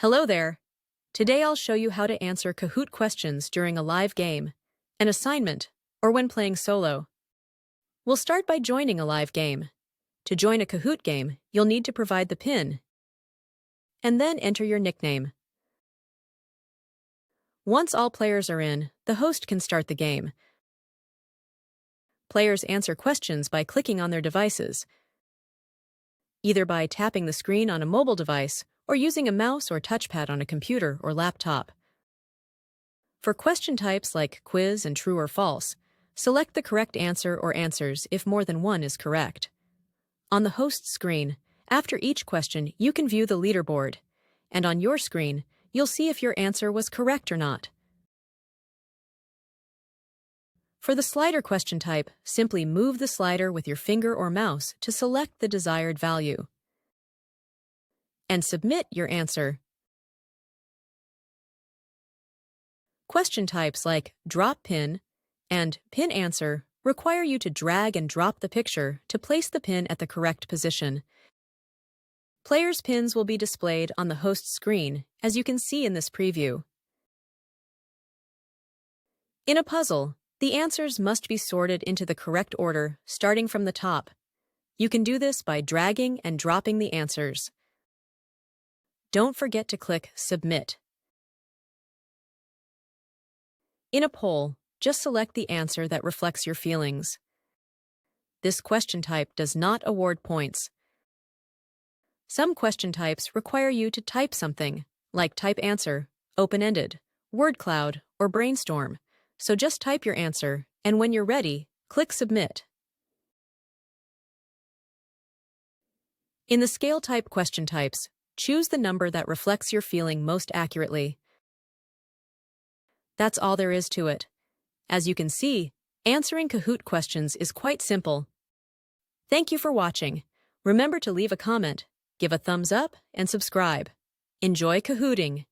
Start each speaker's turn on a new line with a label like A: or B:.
A: Hello there. Today I'll show you how to answer Kahoot questions during a live game, an assignment, or when playing solo. We'll start by joining a live game. To join a Kahoot game, you'll need to provide the PIN and then enter your nickname. Once all players are in, the host can start the game. Players answer questions by clicking on their devices, either by tapping the screen on a mobile device or using a mouse or touchpad on a computer or laptop. For question types like quiz and true or false, select the correct answer or answers if more than one is correct. On the host screen, after each question, you can view the leaderboard, and on your screen, you'll see if your answer was correct or not. For the slider question type, simply move the slider with your finger or mouse to select the desired value and submit your answer. Question types like drop pin and pin answer require you to drag and drop the picture to place the pin at the correct position. Players' pins will be displayed on the host screen, as you can see in this preview. In a puzzle, the answers must be sorted into the correct order, starting from the top. You can do this by dragging and dropping the answers. Don't forget to click Submit. In a poll, just select the answer that reflects your feelings. This question type does not award points. Some question types require you to type something, like type answer, open-ended, word cloud, or brainstorm. So just type your answer, and when you're ready, click Submit. In the scale type question types, choose the number that reflects your feeling most accurately. That's all there is to it. As you can see, answering Kahoot questions is quite simple. Thank you for watching. Remember to leave a comment, give a thumbs up, and subscribe. Enjoy Kahooting!